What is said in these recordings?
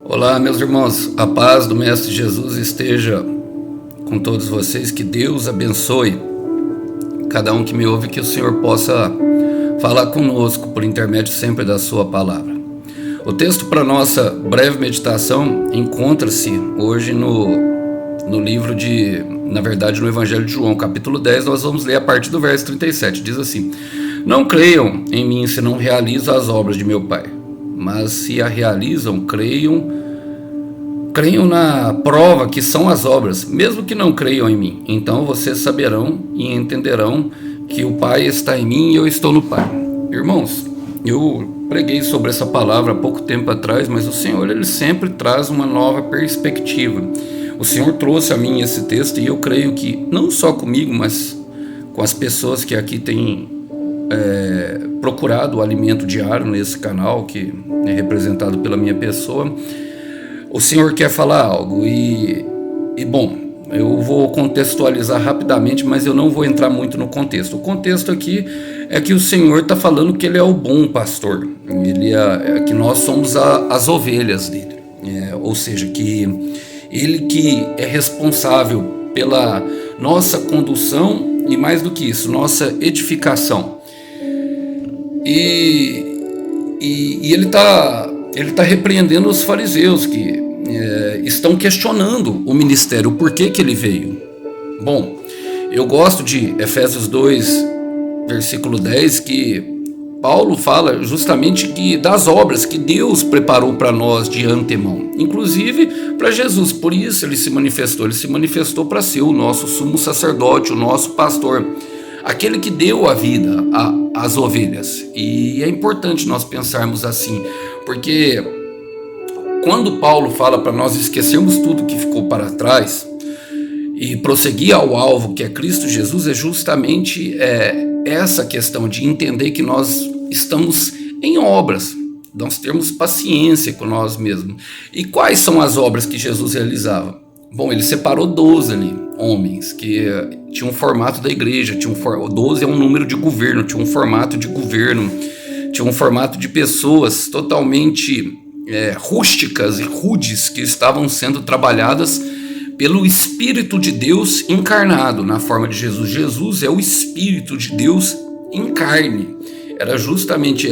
Olá, meus irmãos, a paz do Mestre Jesus esteja com todos vocês, que Deus abençoe cada um que me ouve, que o Senhor possa falar conosco por intermédio sempre da sua palavra. O texto para nossa breve meditação encontra-se hoje no livro no Evangelho de João, capítulo 10, nós vamos ler a partir do verso 37, diz assim: Não creiam em mim se não realizo as obras de meu Pai, mas se a realizam, creiam na prova que são as obras, mesmo que não creiam em mim. Então vocês saberão e entenderão que o Pai está em mim e eu estou no Pai. Irmãos, eu preguei sobre essa palavra há pouco tempo atrás, mas o Senhor, Ele sempre traz uma nova perspectiva. O Senhor trouxe a mim esse texto e eu creio que não só comigo, mas com as pessoas que aqui têm procurado o alimento diário nesse canal, que é representado pela minha pessoa, o Senhor quer falar algo e bom, eu vou contextualizar rapidamente, mas eu não vou entrar muito no contexto. O contexto aqui é que o Senhor está falando que Ele é o bom pastor, que nós somos as ovelhas dele, ou seja, que Ele que é responsável pela nossa condução e, mais do que isso, nossa edificação. E Ele está repreendendo os fariseus que estão questionando o ministério, o porquê que ele veio. Bom, eu gosto de Efésios 2, versículo 10, que Paulo fala justamente das obras que Deus preparou para nós de antemão, inclusive para Jesus. Por isso ele se manifestou para ser o nosso sumo sacerdote, o nosso pastor, aquele que deu a vida às ovelhas. E é importante nós pensarmos assim, porque quando Paulo fala para nós esquecermos tudo que ficou para trás e prosseguir ao alvo, que é Cristo Jesus, é justamente essa questão de entender que nós estamos em obras, nós termos paciência com nós mesmos. E quais são as obras que Jesus realizava? Bom, ele separou 12 ali, homens, que tinham um formato da igreja, 12 é um número de governo, tinha um formato de governo, tinha um formato de pessoas totalmente rústicas e rudes, que estavam sendo trabalhadas pelo Espírito de Deus encarnado na forma de Jesus. Jesus é o Espírito de Deus em carne. Era justamente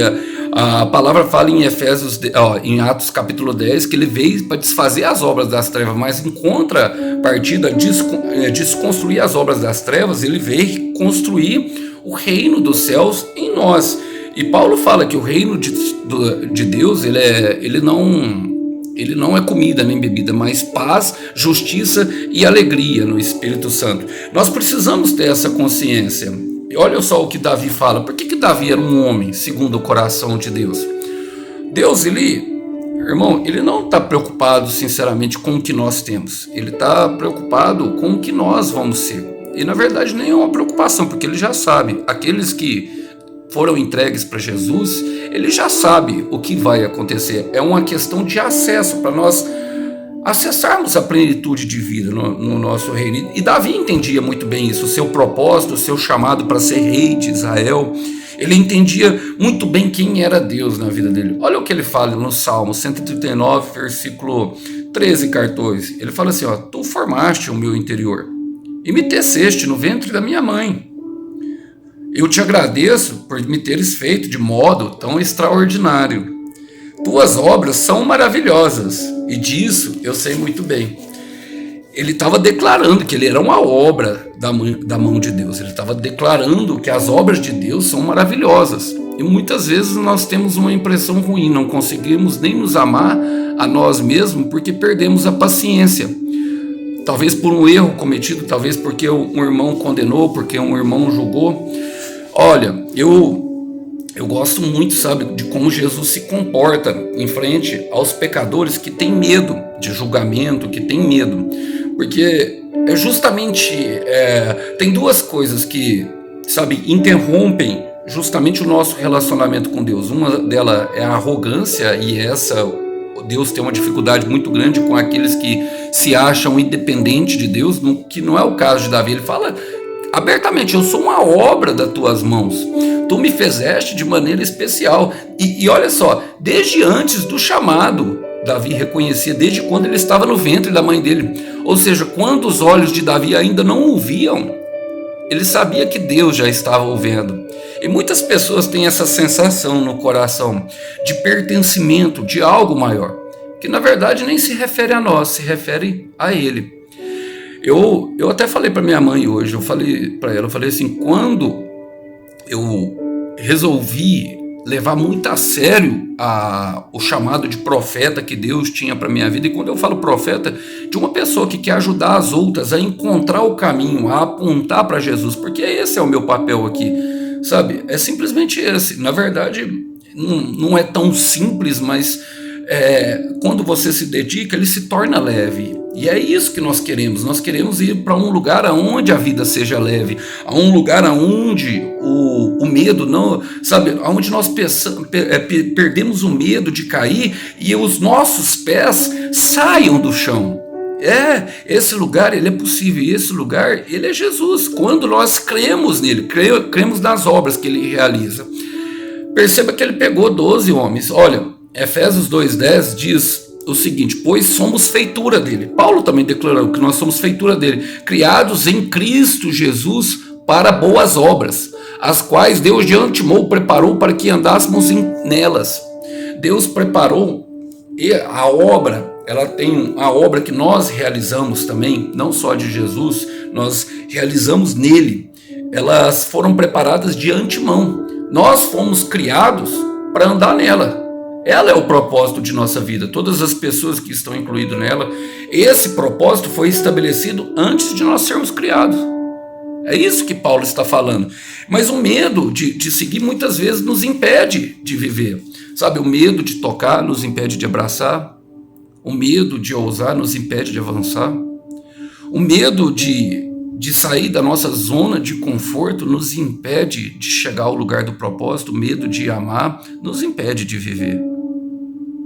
a palavra fala em Atos capítulo 10, que ele veio para desfazer as obras das trevas, mas em contrapartida, desconstruir as obras das trevas, ele veio construir o reino dos céus em nós. E Paulo fala que o reino de Deus, ele não é comida nem bebida, mas paz, justiça e alegria no Espírito Santo. Nós precisamos ter essa consciência. E olha só o que Davi fala. Por que Davi era um homem segundo o coração de Deus? Deus, irmão, ele não está preocupado sinceramente com o que nós temos. Ele está preocupado com o que nós vamos ser. E na verdade nem é uma preocupação, porque ele já sabe. Aqueles que foram entregues para Jesus, ele já sabe o que vai acontecer. É uma questão de acesso, para nós acessarmos a plenitude de vida no nosso reino. E Davi entendia muito bem isso, o seu propósito, o seu chamado para ser rei de Israel. Ele entendia muito bem quem era Deus na vida dele. Olha o que ele fala no Salmo 139, versículo 13 e 14. Ele fala assim, Tu formaste o meu interior e me teceste no ventre da minha mãe. Eu te agradeço por me teres feito de modo tão extraordinário. Tuas obras são maravilhosas, e disso eu sei muito bem. Ele estava declarando que ele era uma obra da mão de Deus. Ele estava declarando que as obras de Deus são maravilhosas. E muitas vezes nós temos uma impressão ruim, não conseguimos nem nos amar a nós mesmos porque perdemos a paciência. Talvez por um erro cometido, talvez porque um irmão condenou, porque um irmão julgou. Olha, eu gosto muito, sabe, de como Jesus se comporta em frente aos pecadores que têm medo de julgamento, que têm medo. Porque tem duas coisas que, sabe, interrompem justamente o nosso relacionamento com Deus. Uma delas é a arrogância, e Deus tem uma dificuldade muito grande com aqueles que se acham independentes de Deus, que não é o caso de Davi. Ele fala abertamente, eu sou uma obra das tuas mãos, tu me fizeste de maneira especial. E olha só, desde antes do chamado Davi reconhecia desde quando ele estava no ventre da mãe dele. Ou seja, quando os olhos de Davi ainda não o viam, ele sabia que Deus já estava o vendo. E muitas pessoas têm essa sensação no coração de pertencimento de algo maior, que na verdade nem se refere a nós, se refere a Ele. Eu até falei para minha mãe hoje, eu falei para ela, eu falei assim, quando eu resolvi levar muito a sério o chamado de profeta que Deus tinha para minha vida, e quando eu falo profeta, de uma pessoa que quer ajudar as outras a encontrar o caminho, a apontar para Jesus, porque esse é o meu papel aqui, sabe? É simplesmente esse. Na verdade, não é tão simples, mas quando você se dedica, ele se torna leve. E é isso que nós queremos ir para um lugar onde a vida seja leve, a um lugar onde o medo não, sabe, onde nós perdemos o medo de cair e os nossos pés saiam do chão. Esse lugar ele é possível, e esse lugar ele é Jesus, quando nós cremos nele, cremos nas obras que ele realiza. Perceba que ele pegou 12 homens, olha, Efésios 2:10 diz o seguinte, pois somos feitura dele. Paulo também declarou que nós somos feitura dele, criados em Cristo Jesus para boas obras, as quais Deus de antemão preparou para que andássemos nelas. Deus preparou, e a obra, ela tem a obra que nós realizamos também, não só de Jesus, nós realizamos nele. Elas foram preparadas de antemão. Nós fomos criados para andar nela. Ela é o propósito de nossa vida, todas as pessoas que estão incluídas nela. Esse propósito foi estabelecido antes de nós sermos criados. É isso que Paulo está falando. Mas o medo de seguir muitas vezes nos impede de viver. Sabe, o medo de tocar nos impede de abraçar. O medo de ousar nos impede de avançar. O medo de sair da nossa zona de conforto nos impede de chegar ao lugar do propósito. O medo de amar nos impede de viver.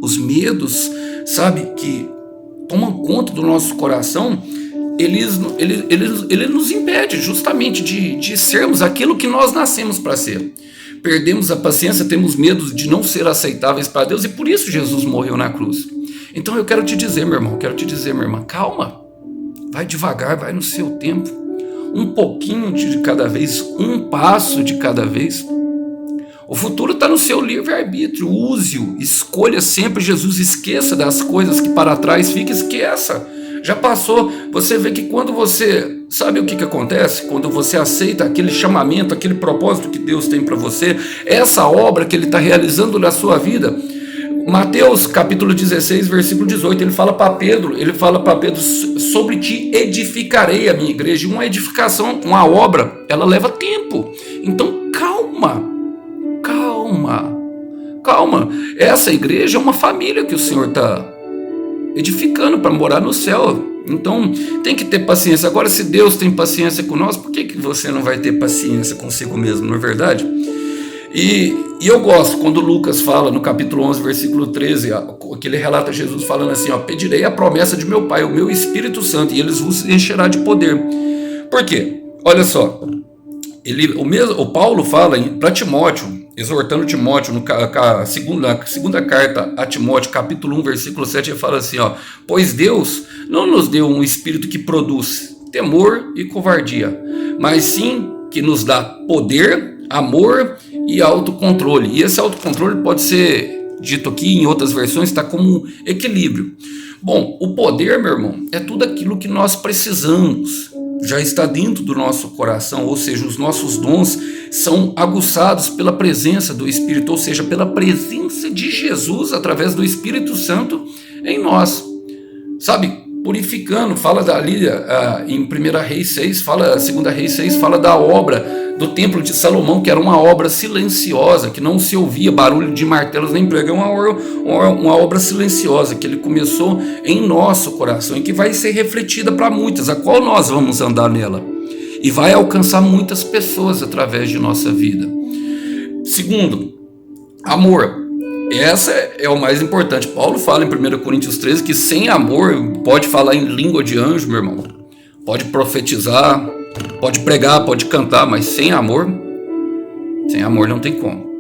Os medos, sabe, que tomam conta do nosso coração, ele nos impede justamente de sermos aquilo que nós nascemos para ser. Perdemos a paciência, temos medo de não ser aceitáveis para Deus, e por isso Jesus morreu na cruz. Então eu quero te dizer, meu irmão, minha irmã, calma, vai devagar, vai no seu tempo, um pouquinho de cada vez, um passo de cada vez. O futuro está no seu livre-arbítrio, use-o, escolha sempre Jesus, esqueça das coisas que para trás fica, esqueça, já passou. Você vê que quando você, sabe o que acontece? Quando você aceita aquele chamamento, aquele propósito que Deus tem para você, essa obra que Ele está realizando na sua vida, Mateus capítulo 16, versículo 18, ele fala para Pedro, sobre ti edificarei a minha igreja. Uma edificação, uma obra, ela leva tempo. Então calma. Essa igreja é uma família que o Senhor está edificando para morar no céu. Então tem que ter paciência. Agora, se Deus tem paciência com nós, por que você não vai ter paciência consigo mesmo, não é verdade? E eu gosto quando Lucas fala no capítulo 11, versículo 13, que ele relata Jesus falando assim, pedirei a promessa de meu Pai, o meu Espírito Santo, e eles vos encherá de poder. Por quê? Olha só, o Paulo fala para Timóteo, exortando Timóteo, na segunda carta a Timóteo, capítulo 1, versículo 7, ele fala assim, pois Deus não nos deu um espírito que produz temor e covardia, mas sim que nos dá poder, amor e autocontrole. E esse autocontrole pode ser dito aqui em outras versões, está como equilíbrio. Bom, o poder, meu irmão, é tudo aquilo que nós precisamos, já está dentro do nosso coração, ou seja, os nossos dons são aguçados pela presença do Espírito, ou seja, pela presença de Jesus através do Espírito Santo em nós, sabe, purificando. Fala ali em 1 Reis 6, 2 Reis 6, fala da obra do templo de Salomão, que era uma obra silenciosa, que não se ouvia barulho de martelos nem pregão, uma obra silenciosa, que ele começou em nosso coração e que vai ser refletida para muitas, a qual nós vamos andar nela, e vai alcançar muitas pessoas através de nossa vida. Segundo, amor. Essa é o mais importante. Paulo fala em 1 Coríntios 13 que sem amor, pode falar em língua de anjo, meu irmão, pode profetizar, pode pregar, pode cantar, mas sem amor não tem como.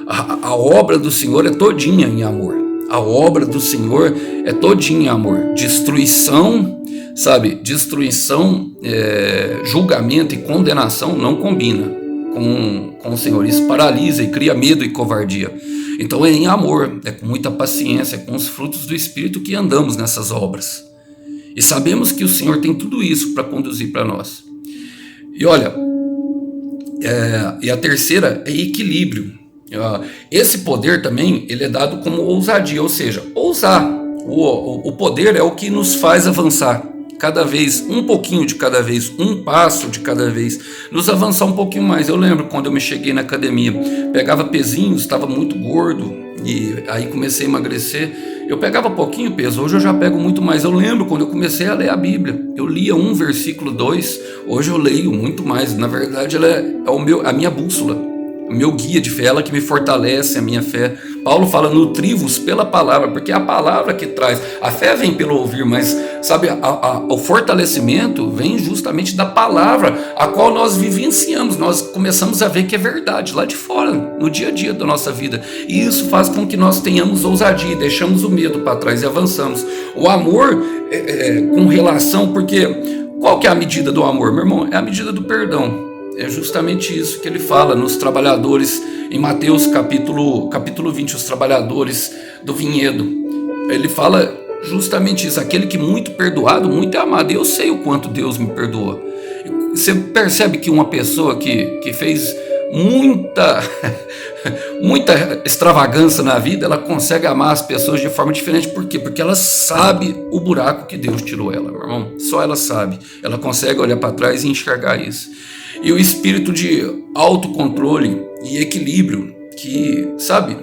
A obra do Senhor é todinha em amor. A obra do Senhor é todinha amor. Destruição, sabe? Destruição, julgamento e condenação não combina com o Senhor. Isso paralisa e cria medo e covardia. Então é em amor, é com muita paciência, é com os frutos do Espírito que andamos nessas obras. E sabemos que o Senhor tem tudo isso para conduzir para nós. E olha, e a terceira é equilíbrio. Esse poder também ele é dado como ousadia, ou seja, ousar. O poder é o que nos faz avançar. Cada vez, um pouquinho de cada vez, um passo de cada vez, nos avançar um pouquinho mais. Eu lembro quando eu me cheguei na academia, pegava pezinhos, estava muito gordo, e aí comecei a emagrecer. Eu pegava pouquinho peso, hoje eu já pego muito mais. Eu lembro quando eu comecei a ler a Bíblia, eu lia 1 versículo 2, hoje eu leio muito mais. Na verdade, ela é a minha bússola. O meu guia de fé, ela que me fortalece a minha fé. Paulo fala, nutri-vos pela palavra, porque é a palavra que traz. A fé vem pelo ouvir, mas sabe, o fortalecimento vem justamente da palavra, a qual nós vivenciamos, nós começamos a ver que é verdade, lá de fora, no dia a dia da nossa vida. E isso faz com que nós tenhamos ousadia, deixamos o medo para trás e avançamos. O amor com relação, porque qual que é a medida do amor, meu irmão? É a medida do perdão. É justamente isso que ele fala nos trabalhadores, em Mateus capítulo 20, os trabalhadores do vinhedo. Ele fala justamente isso, aquele que muito perdoado, muito é amado. E eu sei o quanto Deus me perdoa. Você percebe que uma pessoa que fez muita extravagância na vida, ela consegue amar as pessoas de forma diferente. Por quê? Porque ela sabe o buraco que Deus tirou ela, meu irmão. Só ela sabe. Ela consegue olhar para trás e enxergar isso. E o espírito de autocontrole e equilíbrio que, sabe,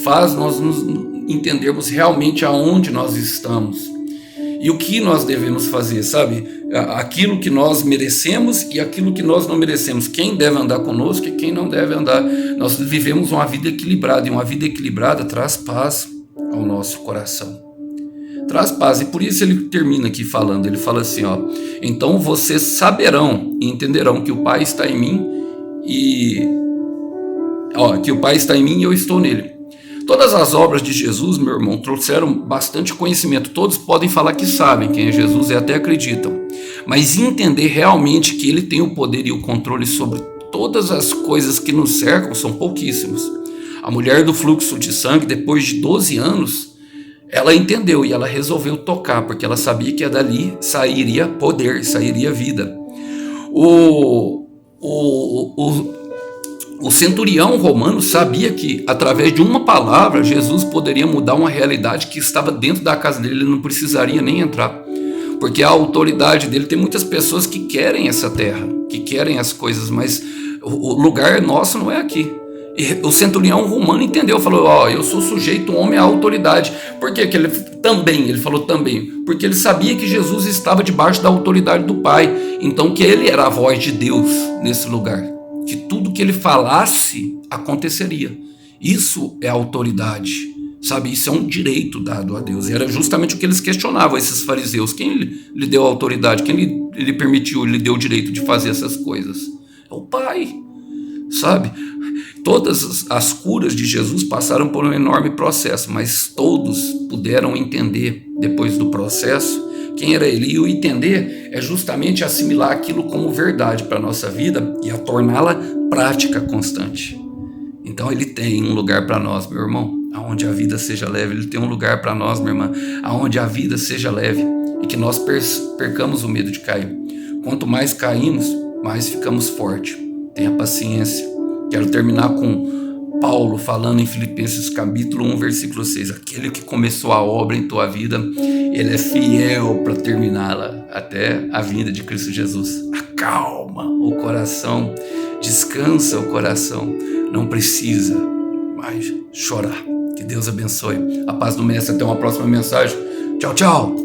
faz nós nos entendermos realmente aonde nós estamos e o que nós devemos fazer, sabe? Aquilo que nós merecemos e aquilo que nós não merecemos. Quem deve andar conosco e quem não deve andar. Nós vivemos uma vida equilibrada, e uma vida equilibrada traz paz ao nosso coração. Traz paz, e por isso ele termina aqui falando, ele fala assim, então vocês saberão e entenderão que o Pai está em mim e eu estou nele. Todas as obras de Jesus, meu irmão, trouxeram bastante conhecimento. Todos podem falar que sabem quem é Jesus e até acreditam, mas entender realmente que ele tem o poder e o controle sobre todas as coisas que nos cercam são pouquíssimos. A mulher do fluxo de sangue, depois de 12 anos, ela entendeu e ela resolveu tocar, porque ela sabia que dali sairia poder, sairia vida. O centurião romano sabia que, através de uma palavra, Jesus poderia mudar uma realidade que estava dentro da casa dele, ele não precisaria nem entrar. Porque a autoridade dele, tem muitas pessoas que querem essa terra, que querem as coisas, mas o lugar nosso não é aqui. E o centurião romano entendeu, falou, eu sou sujeito, homem à autoridade. Por quê? Que ele falou também, porque ele sabia que Jesus estava debaixo da autoridade do Pai, então que ele era a voz de Deus nesse lugar, que tudo que ele falasse aconteceria. Isso é autoridade, sabe? Isso é um direito dado a Deus. E era justamente o que eles questionavam, esses fariseus. Quem lhe deu autoridade? Quem lhe permitiu, lhe deu o direito de fazer essas coisas? É o Pai, sabe? Todas as curas de Jesus passaram por um enorme processo, mas todos puderam entender depois do processo quem era ele. E o entender é justamente assimilar aquilo como verdade para a nossa vida e a torná-la prática constante. Então ele tem um lugar para nós, meu irmão, aonde a vida seja leve. Ele tem um lugar para nós, minha irmã, aonde a vida seja leve e que nós percamos o medo de cair. Quanto mais caímos, mais ficamos fortes. Tenha paciência. Quero terminar com Paulo falando em Filipenses capítulo 1, versículo 6. Aquele que começou a obra em tua vida, ele é fiel para terminá-la até a vinda de Cristo Jesus. Acalma o coração, descansa o coração. Não precisa mais chorar. Que Deus abençoe. A paz do Mestre. Até uma próxima mensagem. Tchau, tchau.